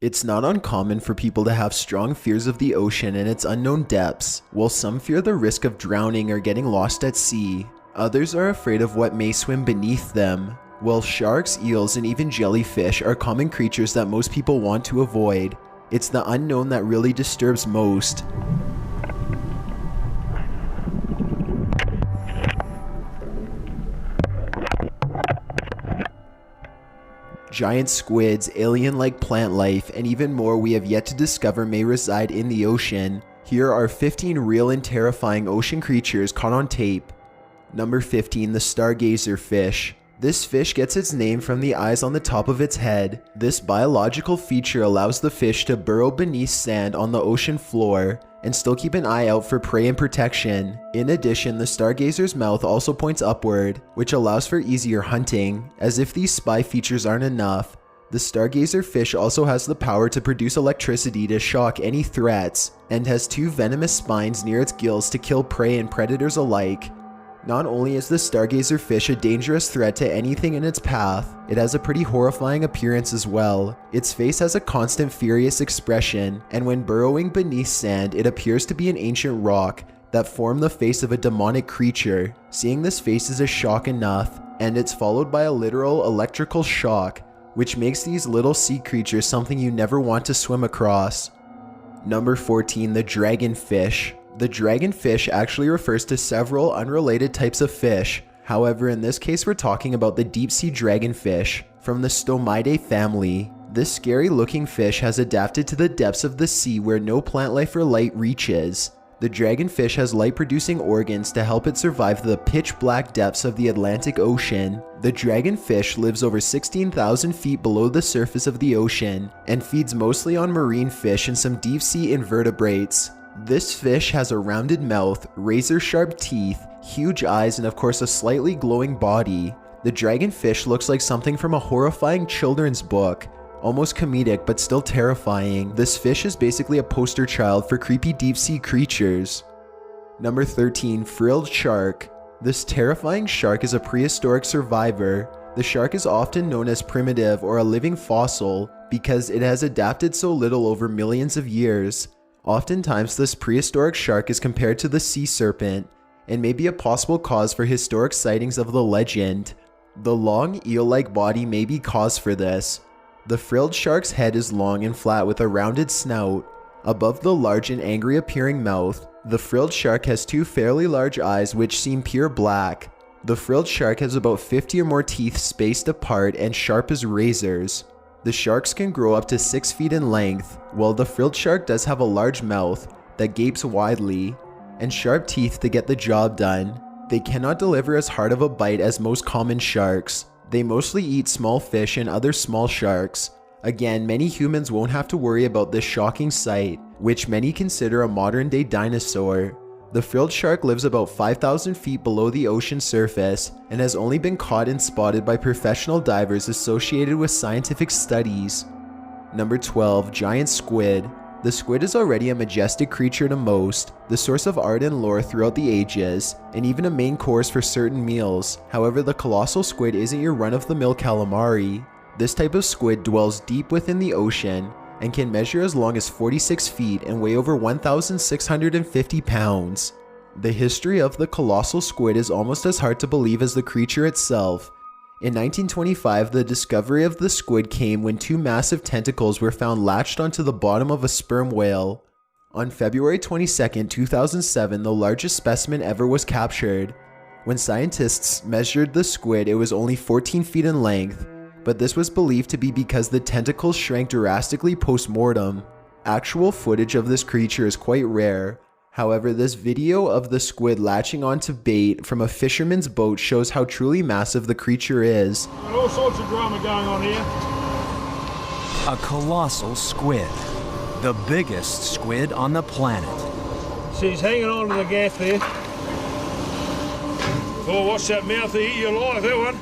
It's not uncommon for people to have strong fears of the ocean and its unknown depths. While some fear the risk of drowning or getting lost at sea, others are afraid of what may swim beneath them. While sharks, eels, and even jellyfish are common creatures that most people want to avoid, it's the unknown that really disturbs most. Giant squids, alien-like plant life, and even more we have yet to discover may reside in the ocean. Here are 15 real and terrifying ocean creatures caught on tape. Number 15. The stargazer fish. This fish gets its name from the eyes on the top of its head. This biological feature allows the fish to burrow beneath sand on the ocean floor and still keep an eye out for prey and protection. In addition, the stargazer's mouth also points upward, which allows for easier hunting. As if these spy features aren't enough, the stargazer fish also has the power to produce electricity to shock any threats, and has 2 venomous spines near its gills to kill prey and predators alike. Not only is the stargazer fish a dangerous threat to anything in its path, it has a pretty horrifying appearance as well. Its face has a constant furious expression, and when burrowing beneath sand, it appears to be an ancient rock that formed the face of a demonic creature. Seeing this face is a shock enough, and it's followed by a literal electrical shock, which makes these little sea creatures something you never want to swim across. Number 14. The dragonfish. The dragonfish actually refers to several unrelated types of fish. However, in this case we're talking about the deep-sea dragonfish from the Stomidae family. This scary looking fish has adapted to the depths of the sea where no plant life or light reaches. The dragonfish has light-producing organs to help it survive the pitch-black depths of the Atlantic Ocean. The dragonfish lives over 16,000 feet below the surface of the ocean and feeds mostly on marine fish and some deep-sea invertebrates. This fish has a rounded mouth, razor-sharp teeth, huge eyes, and of course a slightly glowing body. The dragonfish looks like something from a horrifying children's book. Almost comedic but still terrifying. This fish is basically a poster child for creepy deep-sea creatures. Number 13. Frilled shark. This terrifying shark is a prehistoric survivor. The shark is often known as primitive or a living fossil because it has adapted so little over millions of years. Oftentimes, this prehistoric shark is compared to the sea serpent and may be a possible cause for historic sightings of the legend. The long, eel-like body may be cause for this. The frilled shark's head is long and flat with a rounded snout. Above the large and angry appearing mouth, the frilled shark has 2 fairly large eyes which seem pure black. The frilled shark has about 50 or more teeth spaced apart and sharp as razors. The sharks can grow up to 6 feet in length, while the frilled shark does have a large mouth that gapes widely and sharp teeth to get the job done. They cannot deliver as hard of a bite as most common sharks. They mostly eat small fish and other small sharks. Again, many humans won't have to worry about this shocking sight, which many consider a modern-day dinosaur. The frilled shark lives about 5,000 feet below the ocean surface and has only been caught and spotted by professional divers associated with scientific studies. Number 12. Giant squid. The squid is already a majestic creature to most, the source of art and lore throughout the ages, and even a main course for certain meals. However, the colossal squid isn't your run-of-the-mill calamari. This type of squid dwells deep within the ocean and can measure as long as 46 feet and weigh over 1,650 pounds. The history of the colossal squid is almost as hard to believe as the creature itself. In 1925, the discovery of the squid came when 2 massive tentacles were found latched onto the bottom of a sperm whale. On February 22, 2007, the largest specimen ever was captured. When scientists measured the squid, it was only 14 feet in length. But this was believed to be because the tentacles shrank drastically post-mortem. Actual footage of this creature is quite rare. However, this video of the squid latching onto bait from a fisherman's boat shows how truly massive the creature is. All sorts of drama going on here. A colossal squid. The biggest squid on the planet. She's hanging on to the gaff there. Oh, watch that mouth, they eat you alive, that one.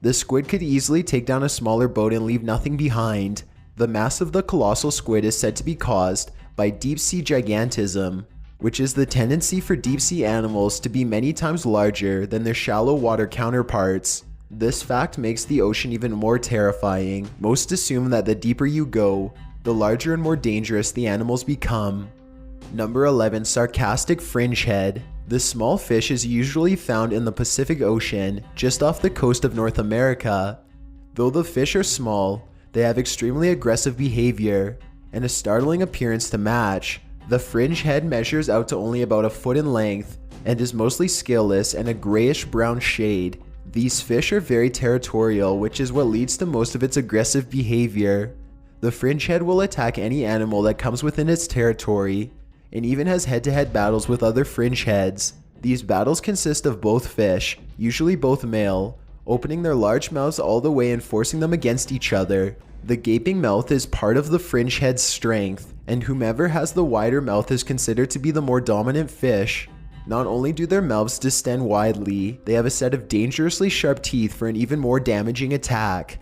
The squid could easily take down a smaller boat and leave nothing behind. The mass of the colossal squid is said to be caused by deep-sea gigantism, which is the tendency for deep-sea animals to be many times larger than their shallow water counterparts. This fact makes the ocean even more terrifying. Most assume that the deeper you go, the larger and more dangerous the animals become. Number 11. Sarcastic fringehead. This small fish is usually found in the Pacific Ocean, just off the coast of North America. Though the fish are small, they have extremely aggressive behavior and a startling appearance to match. The fringe head measures out to only about a foot in length and is mostly scaleless and a grayish-brown shade. These fish are very territorial, which is what leads to most of its aggressive behavior. The fringe head will attack any animal that comes within its territory, and even has head-to-head battles with other fringe heads. These battles consist of both fish, usually both male, opening their large mouths all the way and forcing them against each other. The gaping mouth is part of the fringe head's strength, and whomever has the wider mouth is considered to be the more dominant fish. Not only do their mouths distend widely, they have a set of dangerously sharp teeth for an even more damaging attack.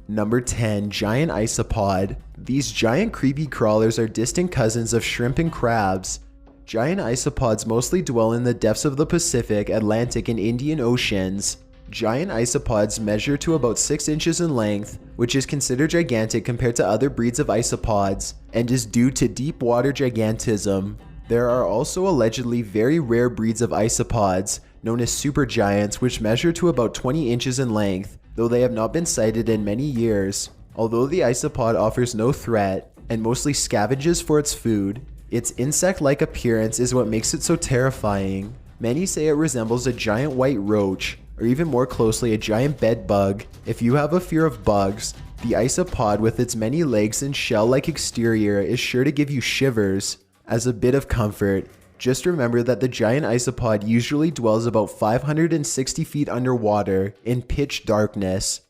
Number 10. Giant isopod. These giant creepy crawlers are distant cousins of shrimp and crabs. Giant isopods mostly dwell in the depths of the Pacific, Atlantic, and Indian Oceans. Giant isopods measure to about 6 inches in length, which is considered gigantic compared to other breeds of isopods, and is due to deep water gigantism. There are also allegedly very rare breeds of isopods, known as supergiants, which measure to about 20 inches in length, though they have not been sighted in many years. Although the isopod offers no threat, and mostly scavenges for its food, its insect-like appearance is what makes it so terrifying. Many say it resembles a giant white roach, or even more closely a giant bed bug. If you have a fear of bugs, the isopod with its many legs and shell-like exterior is sure to give you shivers. As a bit of comfort, just remember that the giant isopod usually dwells about 560 feet underwater in pitch darkness.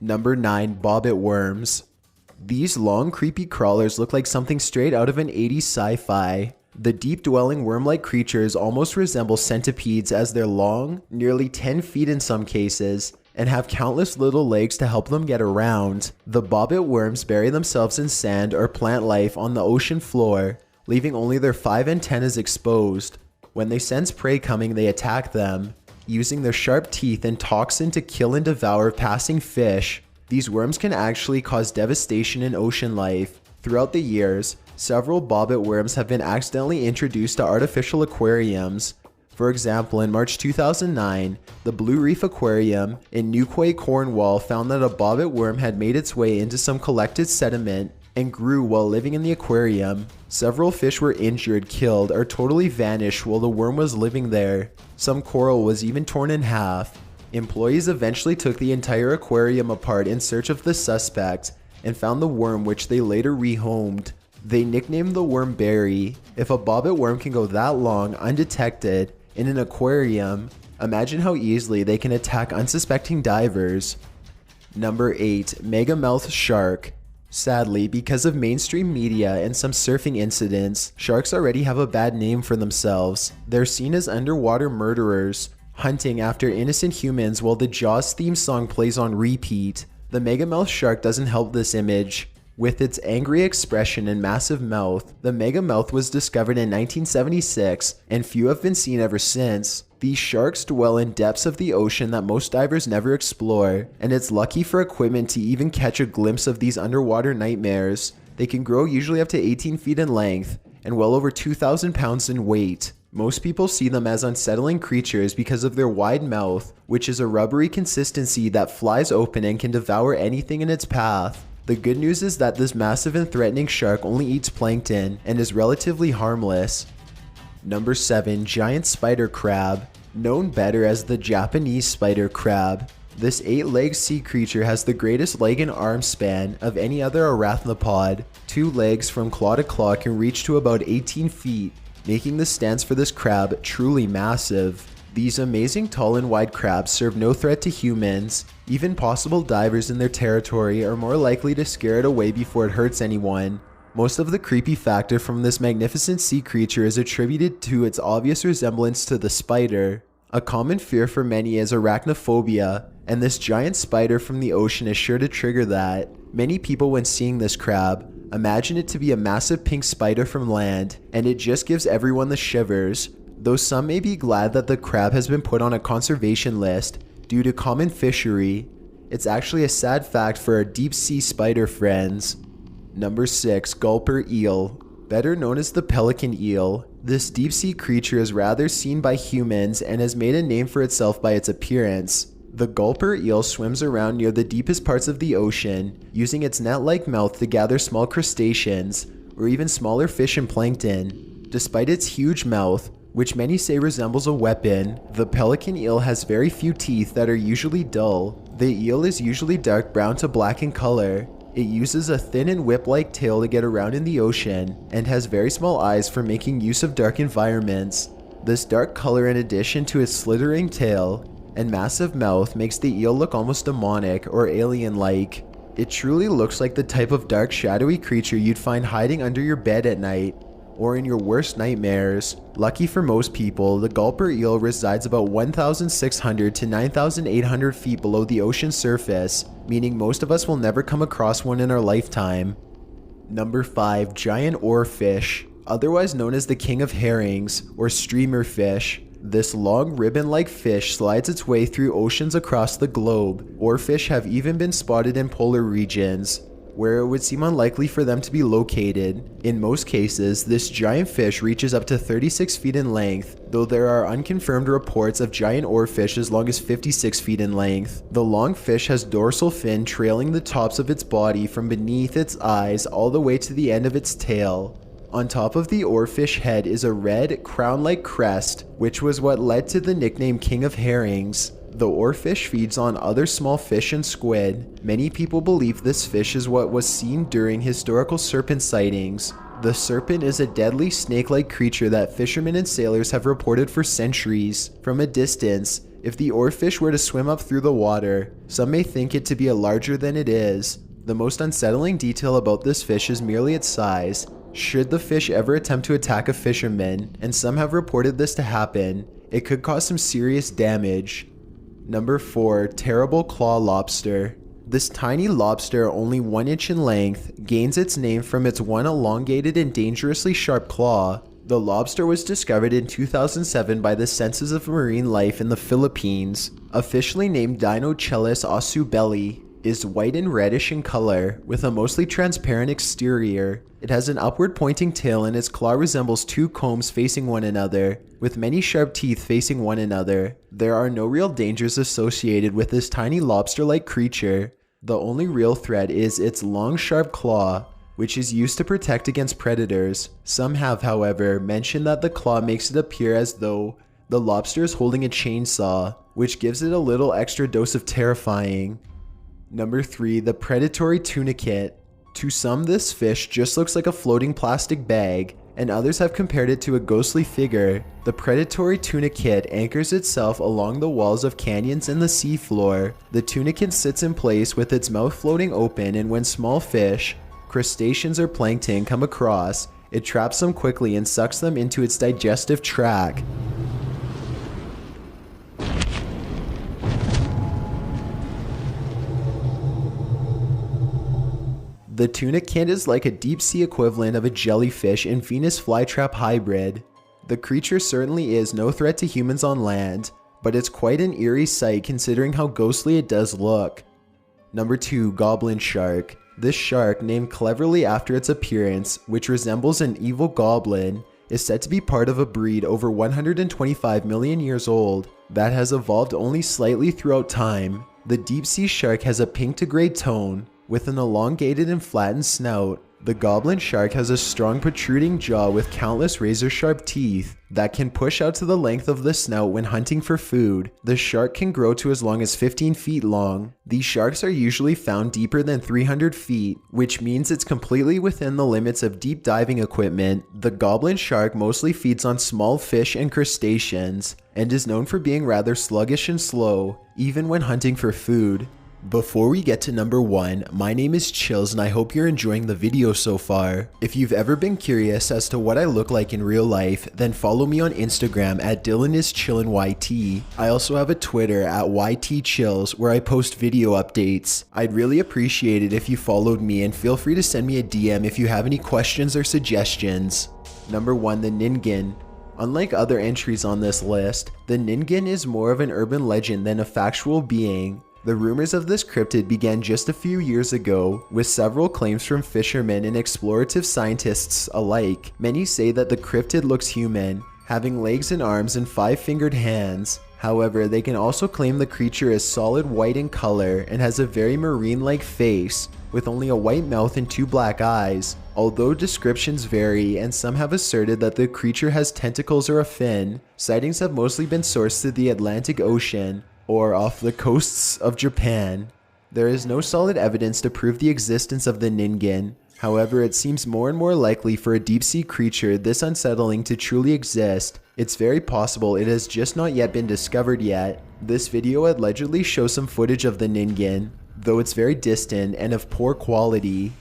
Number 9. Bobbit worms. These long creepy crawlers look like something straight out of an 80s sci-fi. The deep-dwelling worm-like creatures almost resemble centipedes as they're long, nearly 10 feet in some cases, and have countless little legs to help them get around. The bobbit worms bury themselves in sand or plant life on the ocean floor, leaving only their 5 antennas exposed. When they sense prey coming, they attack them, using their sharp teeth and toxin to kill and devour passing fish. These worms can actually cause devastation in ocean life. Throughout the years, several bobbit worms have been accidentally introduced to artificial aquariums. For example, in March 2009, the Blue Reef Aquarium in Newquay, Cornwall found that a bobbit worm had made its way into some collected sediment and grew while living in the aquarium. Several fish were injured, killed, or totally vanished while the worm was living there. Some coral was even torn in half. Employees eventually took the entire aquarium apart in search of the suspect and found the worm, which they later rehomed. They nicknamed the worm Barry. If a bobbit worm can go that long undetected in an aquarium, imagine how easily they can attack unsuspecting divers. Number 8. Megamouth shark. Sadly, because of mainstream media and some surfing incidents, sharks already have a bad name for themselves. They're seen as underwater murderers, hunting after innocent humans while the Jaws theme song plays on repeat. The megamouth shark doesn't help this image. With its angry expression and massive mouth, the megamouth was discovered in 1976, and few have been seen ever since. These sharks dwell in depths of the ocean that most divers never explore, and it's lucky for equipment to even catch a glimpse of these underwater nightmares. They can grow usually up to 18 feet in length, and well over 2,000 pounds in weight. Most people see them as unsettling creatures because of their wide mouth, which is a rubbery consistency that flies open and can devour anything in its path. The good news is that this massive and threatening shark only eats plankton and is relatively harmless. Number 7. Giant spider crab. Known better as the Japanese spider crab, this 8-legged sea creature has the greatest leg and arm span of any other arachnopod. 2 legs from claw to claw can reach to about 18 feet, making the stance for this crab truly massive. These amazing tall and wide crabs serve no threat to humans. Even possible divers in their territory are more likely to scare it away before it hurts anyone. Most of the creepy factor from this magnificent sea creature is attributed to its obvious resemblance to the spider. A common fear for many is arachnophobia, and this giant spider from the ocean is sure to trigger that. Many people, when seeing this crab, imagine it to be a massive pink spider from land, and it just gives everyone the shivers. Though some may be glad that the crab has been put on a conservation list due to common fishery, it's actually a sad fact for our deep sea spider friends. Number 6. Gulper eel. Better known as the pelican eel, this deep-sea creature is rather seen by humans and has made a name for itself by its appearance. The gulper eel swims around near the deepest parts of the ocean, using its net-like mouth to gather small crustaceans, or even smaller fish and plankton. Despite its huge mouth, which many say resembles a weapon, the pelican eel has very few teeth that are usually dull. The eel is usually dark brown to black in color. It uses a thin and whip-like tail to get around in the ocean, and has very small eyes for making use of dark environments. This dark color, in addition to its slithering tail and massive mouth, makes the eel look almost demonic or alien-like. It truly looks like the type of dark, shadowy creature you'd find hiding under your bed at night, or in your worst nightmares. Lucky for most people, the gulper eel resides about 1,600 to 9,800 feet below the ocean surface, meaning most of us will never come across one in our lifetime. Number 5. Giant oarfish, otherwise known as the king of herrings, or streamer fish. This long ribbon-like fish slides its way through oceans across the globe. Oarfish have even been spotted in polar regions, where it would seem unlikely for them to be located. In most cases, this giant fish reaches up to 36 feet in length, though there are unconfirmed reports of giant oarfish as long as 56 feet in length. The long fish has dorsal fin trailing the tops of its body from beneath its eyes all the way to the end of its tail. On top of the oarfish head is a red, crown-like crest, which was what led to the nickname King of Herrings. The oarfish feeds on other small fish and squid. Many people believe this fish is what was seen during historical serpent sightings. The serpent is a deadly snake-like creature that fishermen and sailors have reported for centuries. From a distance, if the oarfish were to swim up through the water, some may think it to be larger than it is. The most unsettling detail about this fish is merely its size. Should the fish ever attempt to attack a fisherman, and some have reported this to happen, it could cause some serious damage. Number 4. Terrible claw lobster. This tiny lobster, only 1 inch in length, gains its name from its one elongated and dangerously sharp claw. The lobster was discovered in 2007 by the Census of Marine Life in the Philippines. Officially named Dinochelys ausubeli, is white and reddish in color, with a mostly transparent exterior. It has an upward pointing tail and its claw resembles 2 combs facing one another, with many sharp teeth facing one another. There are no real dangers associated with this tiny lobster-like creature. The only real threat is its long sharp claw, which is used to protect against predators. Some have, however, mentioned that the claw makes it appear as though the lobster is holding a chainsaw, which gives it a little extra dose of terrifying. Number 3. The predatory tunicate. To some, this fish just looks like a floating plastic bag, and others have compared it to a ghostly figure. The predatory tunicate anchors itself along the walls of canyons and the seafloor. The tunicate sits in place with its mouth floating open, and when small fish, crustaceans or plankton come across, it traps them quickly and sucks them into its digestive tract. The tunicate is like a deep-sea equivalent of a jellyfish and Venus flytrap hybrid. The creature certainly is no threat to humans on land, but it's quite an eerie sight considering how ghostly it does look. Number 2. Goblin shark. This shark, named cleverly after its appearance, which resembles an evil goblin, is said to be part of a breed over 125 million years old that has evolved only slightly throughout time. The deep-sea shark has a pink to gray tone, with an elongated and flattened snout. The goblin shark has a strong protruding jaw with countless razor-sharp teeth that can push out to the length of the snout when hunting for food. The shark can grow to as long as 15 feet long. These sharks are usually found deeper than 300 feet, which means it's completely within the limits of deep diving equipment. The goblin shark mostly feeds on small fish and crustaceans, and is known for being rather sluggish and slow, even when hunting for food. Before we get to number 1, my name is Chills and I hope you're enjoying the video so far. If you've ever been curious as to what I look like in real life, then follow me on Instagram at DylanIsChillinYT. I also have a Twitter at YTChills where I post video updates. I'd really appreciate it if you followed me, and feel free to send me a DM if you have any questions or suggestions. Number 1. The Ningen. Unlike other entries on this list, the Ningen is more of an urban legend than a factual being. The rumors of this cryptid began just a few years ago, with several claims from fishermen and explorative scientists alike. Many say that the cryptid looks human, having legs and arms and 5-fingered hands. However, they can also claim the creature is solid white in color and has a very marine-like face, with only a white mouth and 2 black eyes. Although descriptions vary and some have asserted that the creature has tentacles or a fin, sightings have mostly been sourced to the Atlantic Ocean or off the coasts of Japan. There is no solid evidence to prove the existence of the Ningen. However, it seems more and more likely for a deep-sea creature this unsettling to truly exist. It's very possible it has just not yet been discovered yet. This video allegedly shows some footage of the Ningen, though it's very distant and of poor quality.